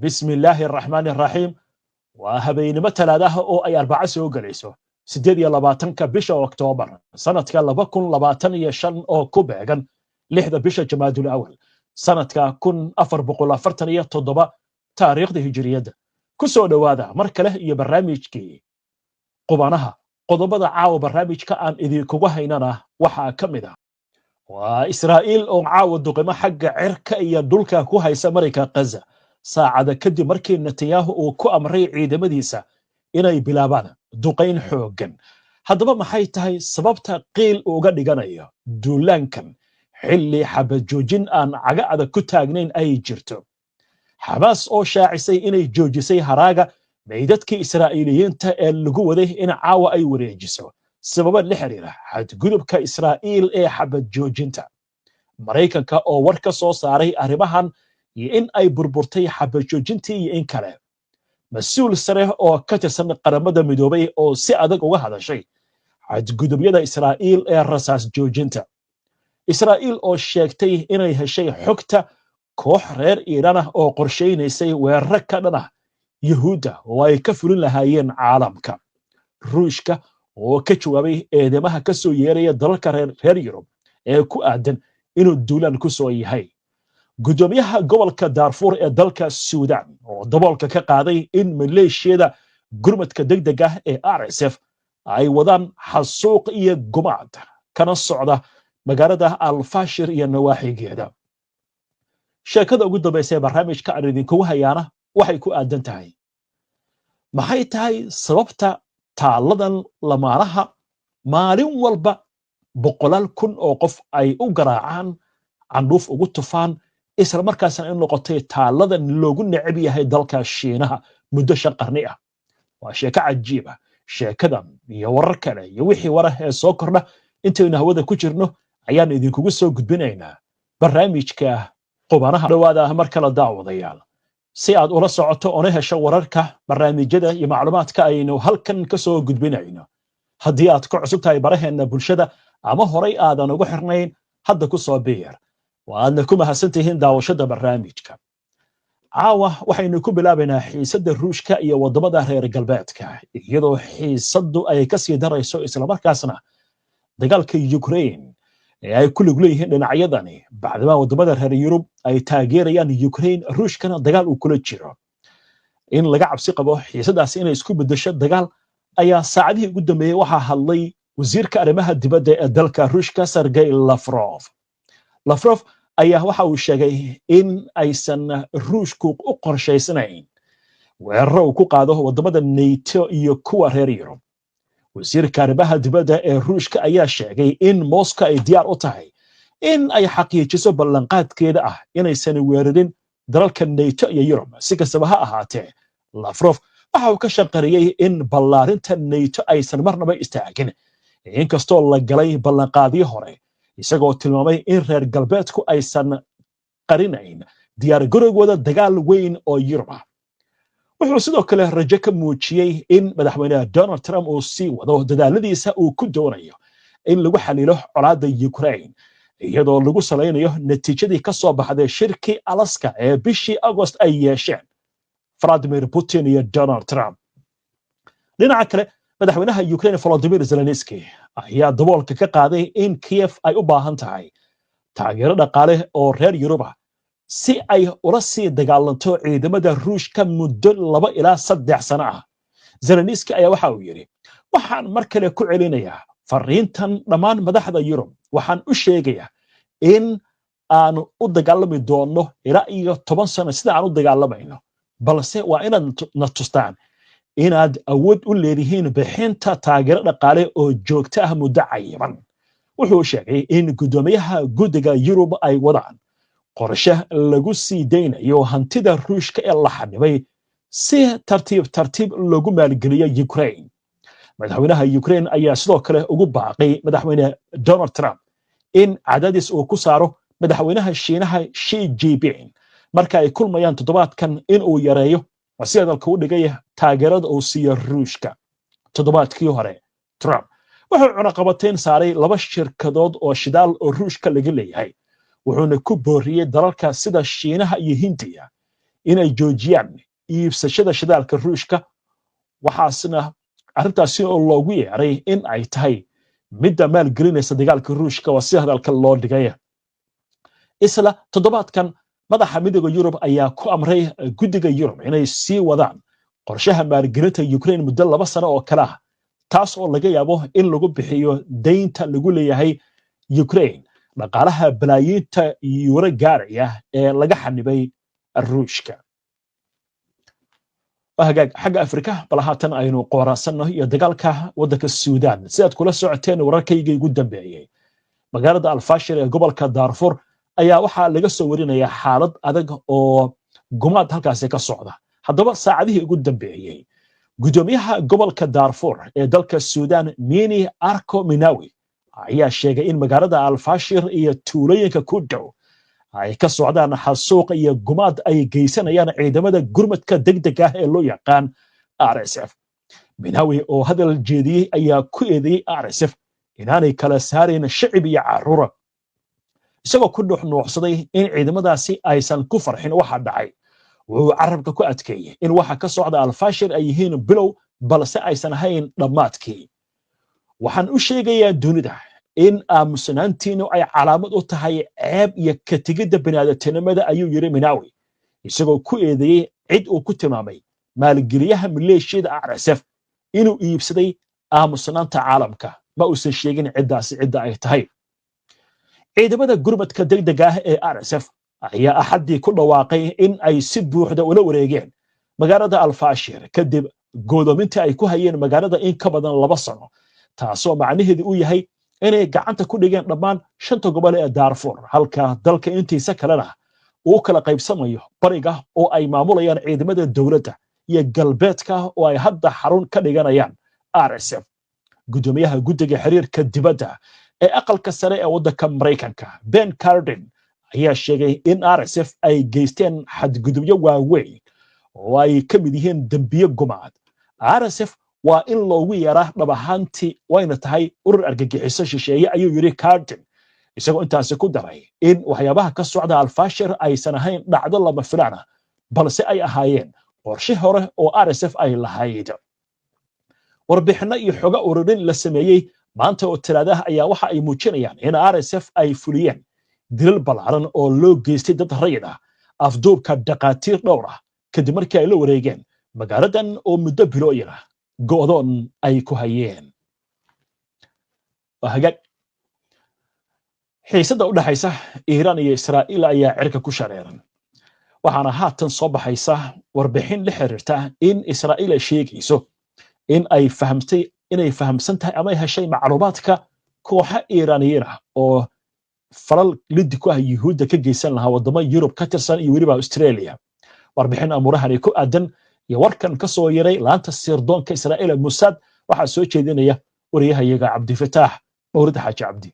بسم الله الرحمن الرحيم وهبين متلادها أو أي 4 سو غليسو 28 بشا أكتوبر سنة 2025 أو كوبيغان 6 بشا جماد الأول سنة 1447 تاريخ هجرية كسو دوادا مركله iyo barnaamijkii qubanaha qodobada caawa barnaamijka aan idinkugu haynana waxa kamida waa Israa'iil oo caawa duqimo xagga cirka iyo dhulka ku haysa Mareyka Gaza saacada kadib markii Netanyahu uu ku amray ciidamadiisa inay bilaabaan duqeyn xoogan haddaba maxay tahay sababta qiil uga dhiganayo duulaankan xilli xabad joojin aan caga adag ku taagnayn ay jirto Hamas oo shaacisay inay joojisay haraaga meydadkii Israa'iiliyiinta ee lagu waday in caawa ay wareejiso sababa la xiriira xadgudubka Israa'iil ee xabad joojinta Mareykanka oo war ka soo saaray arrimahan iyo in ay burburtay xabad joojintii iyo in kale mas'uul sare oo ka tirsan qaramada midoobay oo si adag uga hadashay xadgudubyada Israa'iil ee rasaas joojinta Israa'iil oo sheegtay inay heshay xogta koox reer Iiraan ah oo qorsheynaysay weerar ka dhan ah Yahuuda oo ay ka fulin lahaayeen caalamka Ruushka oo ka jawaabay eedamaha ka soo yeeraya dalalka reer Yurub ee ku aadan inuu duulaan ku soo yahay gudoomiyaha gobolka Darfur ee dalka Suudaan oo daboolka ka qaaday in maleeshiyada gurmadka degdega ah ee RSF ay wadaan xasuuq iyo gumaad kana socda magaalada Al-Fashir iyo nawaaxigeeda sheekada ugu dambeysay barnaamijka aan idinkugu hayaana waxay ku aadan tahay maxay tahay sababta taaladan lamaanaha maalin walba boqolaal kun oo qof ay u garaacaan candhuuf ugu tufaan isla markaasna in noqotay taaladan loogu neceb yahay dalka Shiinaha muddo 5 qarni ah waa sheeko cajiib ah sheekadan iyo warar kale iyo wixii warar ee soo kordha intaynu hawada ku jirno ayaan idinkugu soo gudbinaynaa barnaamijka qubanaha dhawaada marka la daawadayaal si aad ula socoto oo hesho wararka barnaamijyada iyo macluumaadka aynu halkan ka soo gudbinayno haddii aad ku cusub tahay baraheena bulshada ama horay aadan ugu xirnayn hadda ku soo biir waadna ku mahadsantihiin daawashada barnaamijka caawa waxaynu ku bilaabaynaa xiisadda Ruushka iyo wadamada reer galbeedka iyadoo xiisaddu ay ka sii darayso isla markaasna dagaalka Ukraine ee ay ku lug leeyihiin dhinacyadani bacdama wadamada reer Yurub ay taageerayaan Ukraine Ruushkana dagaal uu kula jiro in laga cabsi qabo xiisadaas inay isku bedesho dagaal ayaa saacadihii ugu dambeeyay waxa hadlay wasiirka arrimaha dibadda ee dalka Ruushka Sergey Lavrov ayaa waxa uu sheegay in aysan Ruushku u qorshaysanayn weerar uu ku qaado wadamada NATO iyo kuwa reer Yurub wasiirka arrimaha dibadda ee Ruushka ayaa sheegay in Moscow ay diyaar u tahay in ay xaqiijiso ballanqaadkeeda ah inaysan weerarin dalalka NATO iyo Yurub si kastaba ha ahaatee Lavrov waxa uu ka shaqariyay in ballaarinta NATO aysan marnaba istaagin inkastoo la galay ballanqaadyo hore isagoo tilmaamay in reer galbeedku aysan qarinayn diyaar garowgooda dagaal weyn oo Yurub ah wuxuu sidoo kale rajo ka muujiyay in madaxweynaha Donald Trump uu sii wado dadaaladiisa uu ku doonayo in lagu xalilo colaadda Ukraine iyadoo lagu saleynayo natiijadii ka soo baxday shirkii Alaska ee bishii August ay yeesheen Vladimir Putin iyo Donald Trump dhinaca kale madaxweynaha Ukraine Volodymyr Zelensky ayaa daboolka ka qaaday in Kiev ay u baahan tahay taageero dhaqaale oo reer Yurub ah si ay ula sii dagaalanto ciidamada Ruushka muddo 2 ilaa 3 sano ah Zelensky ayaa waxa uu yiri waxaan mar kale ku celinayaa fariintan dhammaan madaxda Yurub waxaan u sheegayaa in aan u dagaalami doono ilaa iyo 10 sano sida aan u dagaalamayno balse waa inaad na tustaan inaad awood u leedihiin bixinta taageero dhaqaale oo joogto ah muddo cayiman wuxuu sheegay in gudoomiyaha guddiga Yurub ay wadaan qorshe lagu sii deynayo hantida Ruushka ee la xanibay si tartiib lagu maalgeliyo Ukraine madaxweynaha Ukraine ayaa sidoo kale ugu baaqay madaxweyne Donald Trump in cadaadis uu ku saaro madaxweynaha Shiinaha Xi Jinping marka ay kulmayaan toddobaadkan in uu yareeyo wasiirka uu dhigay taageerada uu siiyo Ruushka toddobaadkii hore Trump wuxuu cunaqabateyn saaray 2 shirkadood oo shidaal oo Ruushka laga leeyahay wuxuuna ku booriyay dalalka sida Shiinaha iyo Hindiya inay joojiyaan iibsashada shidaalka ruushka waxaasna arrintaasi oo loogu yeeray in ay tahay midda maalgelinaysa dagaalka ruushka waa si hadalka loo dhigay isla toddobaadkan madaxa midowga Yurub ayaa ku amray guddiga Yurub inay sii wadaan qorshaha maalgelinta Ukraine muddo 2 sano oo kale ah taas oo laga yaabo in lagu bixiyo deynta lagu leeyahay Ukraine dhaqaalaha balaayiinta euro gaaraya ee laga xanibay ruushka xagga Afrika bal haatan aynu qoraasano iyo dagaalka waddanka Suudaan sidaad kula socoteen wararkayga ugu dambeeyay magaalada Al-Fashir ee gobolka Darfur ayaa waxaa laga soo warinayaa xaalad adag oo gumaad halkaas ka socda haddaba saacadihii ugu dambeeyay gudoomiyaha gobolka Darfur ee dalka Suudaan Mini Arko Minawi ayaa sheegay in magaalada Al-Fashir iyo tuulooyinka ku dhow ay ka socdaan xasuuq iyo gumaad ay geysanayaan ciidamada gurmadka degdega ah ee loo yaqaan RSF Minawi oo hadal jeediyay ayaa ku eedeeyay RSF inaanay kala saareen shacib iyo caruur isagoo ku nuuxnuuxsaday in ciidamadaasi aysan ku farxin waxa dhacay wuxuu carabka ku adkeeyay in waxa ka socda Al-Fashir ay yihiin bilow balse aysan ahayn dhammaadkii waxaan u sheegayaa dunida in aamusnaantiinu ay calaamad u tahay ceeb iyo ka tegidda bini'aadantinimada ayuu yiri Minawi isagoo ku eedeeyay cid uu ku tilmaamay maalgeliyaha maleeshiyada RSF inuu iibsaday aamusnaanta caalamka ma uusan sheegin ciddaasi cidda ay tahay ciidamada gurmadka degdega ah ee RSF ayaa axadii ku dhawaaqay in ay si buuxda ula wareegeen magaalada Al-Fashir kadib go'doominta ay ku hayeen magaalada in ka badan 2 sano taasoo macnaheedu uu yahay inay gacanta ku dhigeen dhammaan 5 gobol ee Darfur halka dalka intiisa kalena uu kala qaybsamayo bariga oo ay maamulayaan ciidamada dawladda iyo galbeedka oo ay hadda xarun ka dhiganayaan RSF gudoomiyaha guddiga xiriirka dibadda ee aqalka sare ee waddanka Mareykanka Ben Cardin ayaa sheegay in RSF ay geysteen xadgudubyo waaweyn oo ay ka mid yihiin dambiyo gumaad RSF waa in loogu yeeraa dhab ahaantii wayna tahay urur argagixiso shisheeye ayuu yiri Cardin isagoo intaasi ku daray in waxyaabaha ka socda Al-Fashir aysan ahayn dhacdo lama filaan ah balse ay ahaayeen qorshe hore oo RSF ay lahayd warbixino iyo xogo ururin la sameeyay maanta oo Talaadaha ayaa waxa ay muujinayaan in RSF ay fuliyeen dilal ballaaran oo loo geystay dad rayid ah afduubka dhaqaatiir dhowr ah kadib markii ay la wareegeen magaaladan oo muddo bilooyin ah go'doon ay ku hayeen xiisada u dhaxaysa Iiraan iyo Israa'iil ayaa cirka ku shareeran waxaana haatan soo baxaysa warbixin la xiriirta in Israa'iil ay sheegayso in ay fahamsan tahay ama ay heshay macluumaadka kooxa Iiraaniyiin ah oo falal lid ku ah Yuhuudda ka geysan lahaa wadamo Yurub ka tirsan iyo weliba Australia warbixin amurahan ku aadan iyo warkan ka soo yaray laanta sirdoonka Israa'iil Mossad waxa soo jeedinaya wariyahayaga Cabdi Fataax Mawlid Xaaji Cabdi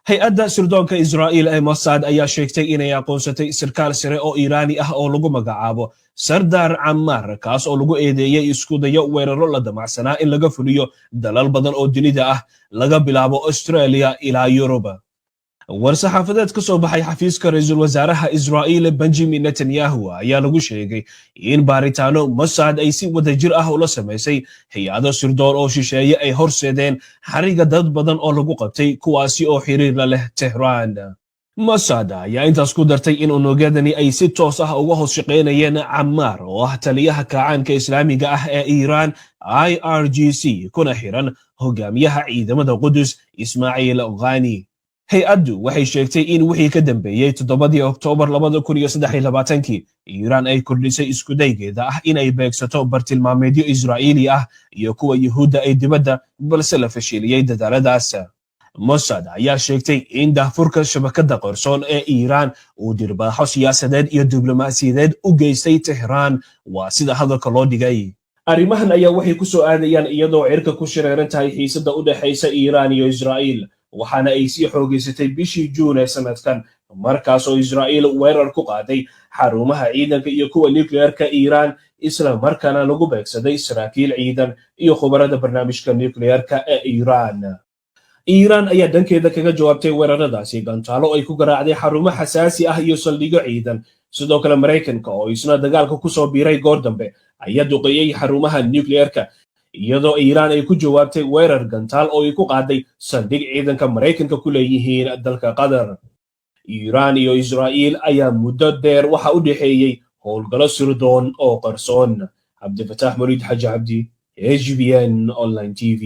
hay-adda sirdoonka Israa'iil ee Mossad ayaa sheegtay inay aqoonsatay sarkaal sare oo Iiraani ah oo lagu magacaabo Sardar Ammar kaas oo lagu eedeeyay isku dayo weeraro la damacsanaa in laga fuliyo dalal badan oo dunida ah laga bilaabo Australia ilaa Yurub war-saxaafadeed ka soo baxay xafiiska ra'iisul wasaaraha Israa'iil Benjamin Netanyahu ayaa lagu sheegay in baaritaano Mossad ay si wadajir ah ula sameysay hay'ado sirdoon oo shisheeye ay horseedeen xariga dad badan oo lagu qabtay kuwaasi oo xiriir la leh Tehran Mossad ayaa intaas ku dartay in unugyadani ay si toos ah uga hoos shaqeynayeen Ammar oo ah taliyaha kacaanka Islaamiga ah ee Iran IRGC kuna xiran hogaamiyaha ciidamada Qudus Ismaaciil Ghani hay-addu waxay sheegtay in wixii ka dambeeyay 7 Oktoobar 2023 Iran ay kordhisay isku daygeeda ah in ay beegsato bartilmaameedyo Israa'iili ah iyo kuwa Yuhuudda ay dibadda balse la fashiliyay dadaaladaas Mossad ayaa sheegtay in daahfurka shabakadda qarsoon ee Iran uu dirbaaxo siyaasadeed iyo diblomaasiyadeed u geystay Tehran waa sida hadalka loo dhigay arrimahan ayaa waxay ku soo aadayaan iyadoo cirka ku shareeran tahay xiisadda u dhaxaysa Iran iyo Israa'iil waxaana ay sii xoogeysatay bishii Juun ee sanadkan markaas oo Israa'iil weerar ku qaaday xarumaha ciidanka iyo kuwa nuclearka Iran isla markaana lagu beegsaday saraakiil ciidan iyo khubarada barnaamijka nuclearka ee Iran ayaa dhankeeda kaga jawaabtay weeraradaasi gantaalo ay ku garaacday xarumo xasaasi ah iyo saldhigyo ciidan sidoo kale maraykanka oo isna dagaalka ku soo biiray goor dambe ayaa duqeeyey xarumaha nuclearka iyadoo iiraan ay ku jawaabtay weerar gantaal oo ay ku qaaday saldhig ciidanka maraykanka ku leeyihiin dalka qatar iiraan iyo israa'iil ayaa muddo dheer waxa u dhexeeyey howlgalo sirdoon oo qarsoon cabdifataax mariid xaji cabdi HBN online TV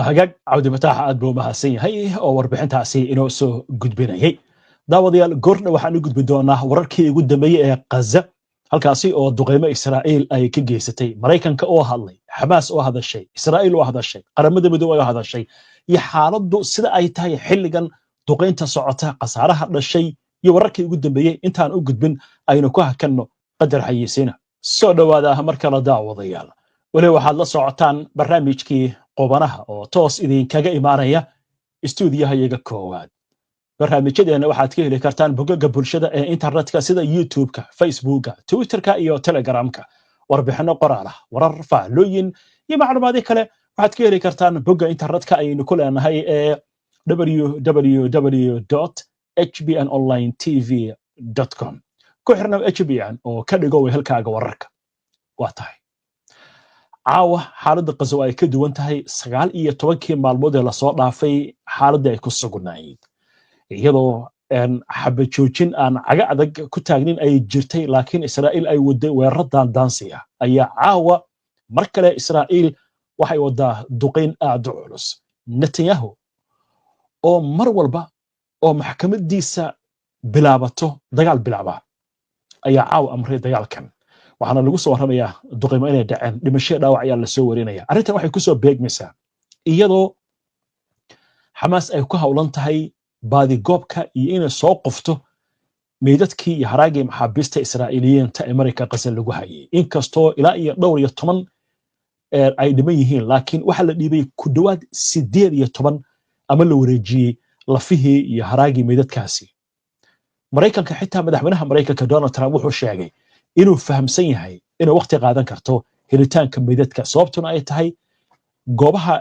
hagaag cabdifataax aad buu mahadsan yahay oo warbixintaasi inoo soo gudbinayay daawadayaal goordha waxaan u gudbi doonaa wararkii ugu dambeeyey ee Gaza halkaasi oo duqeymo Israa'iil ay ka geysatay Mareykanka oo hadlay Xamaas oo hadashay Israa'iil oo hadashay qaramada midoobay oo hadashay iyo xaaladdu sida ay tahay xilligan duqeynta socota qasaaraha dhashay iyo wararkii ugu dambeeyey intaan u gudbin aynu ku hakanno qadar xayisiina soo dhawaada marka la daawadayaal wali waxaad la socotaan barnaamijkii qubanaha oo toos idinkaga imaanaya istuudiyahayaga koowaad barnaamijyadeena waxaad ka heli kartaan bogagga bulshada ee internetka sida YouTube-ka, Facebook-ka, Twitter-ka iyo Telegram-ka warbixino qoraal ah warar faallooyin iyo macluumaadyo kale waxaad ka heli kartaan bogga internetka aynu ku leenahay ee www.hbnonlinetv.com ku xirna HBN oo ka dhigo wehelkaaga wararka waa tahay caawa xaaladda Gaza ay ka duwan tahay 19 maalmood ee la soo dhaafay xaaladda ay ku sugnaayeen iyadoo xabajoojin aan caga adag ku taagnin ay jirtay laakiin Israa'iil ay waday weerar daansiya ayaa caawa mar kale Israa'iil waxay wadaa duqeyn aad u culus Netanyahu oo mar walba oo maxkamadiisa bilaabato dagaal bilaaba ayaa caawa amray dagaalkan waxaana lagu soo waramayaa duqeymo inay dhaceen dhimasho dhaawac ayaa la soo warinaya arrintan waxay ku soo beegmaysaa iyadoo Xamaas ay ku hawlan tahay baadi goobka iyo inay soo qofto meydadkii iyo haraagii maxaabiista Israa'iiliyiinta ee Mareykanka Gaza lagu hayay inkastoo ilaa iyo dhowr iyo 10 ay dhiman yihiin laakiin waxa la dhiibay ku dhawaad 18 ama la wareejiyay lafihii iyo haraagii meydadkaasi Mareykanka xitaa madaxweynaha Mareykanka Donald Trump wuxuu sheegay inuu fahamsan yahay inuu waqti qaadan karto helitaanka meydadka sababtuna ay tahay goobaha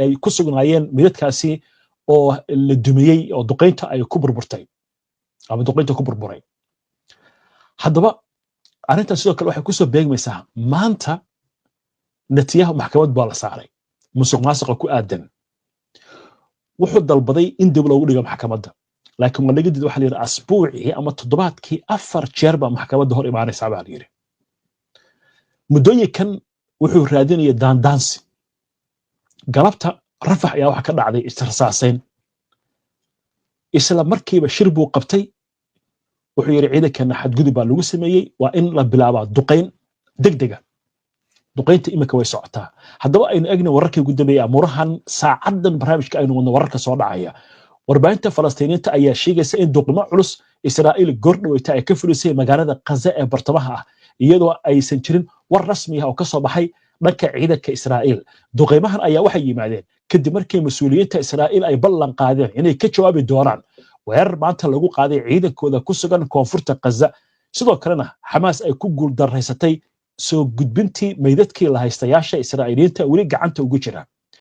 ay ku sugnaayeen meydadkaasi oo la dumiyay oo duqeynta ay ku burburtay ama duqeynta ku burburay haddaba arrintan sidoo kale waxay ku soo beegmaysaa maanta Netanyahu maxkamad baa la saaray musuqmaasuqa ku aadan wuxuu dalbaday in dib loogu dhigo maxkamadda laakiin walageedii waxa la yiri asbuucii ama toddobaadkii 4 jeer baa maxkamadda hor imaanaysa baa la yiri muddooyinkan wuxuu raadinayay daandaansi galabta rafax ayaa waxa ka dhacday istirsaaseen isla markiiba shir buu qabtay wuxuu yiri ciidanka xadgudub baa lagu sameeyay waa in la bilaabo duqeyn degdega duqeynta imika way socotaa haddaba aynu eegno wararkii ugu dambeeyay amurahan saacadan barnaamijka aynu wadno wararka soo dhacaya warbaahinta Falastiiniinta ayaa sheegaysa in duqeymo culus Israa'iil goordhaweyta ay ka fulisay magaalada Gaza ee bartamaha ah iyadoo aysan jirin war rasmi ah oo ka soo baxay dhanka ciidanka Israa'iil duqeymahan ayaa waxay yimaadeen kadib markii mas'uuliyiinta Israa'iil ay ballan qaadeen inay ka jawaabi doonaan weerar maanta lagu qaaday ciidankooda ku sugan koonfurta Gaza sidoo kalena Xamaas ay ku guuldareysatay soo gudbintii meydadkii la haystayaasha Israa'iiliyiinta weli gacanta ugu jira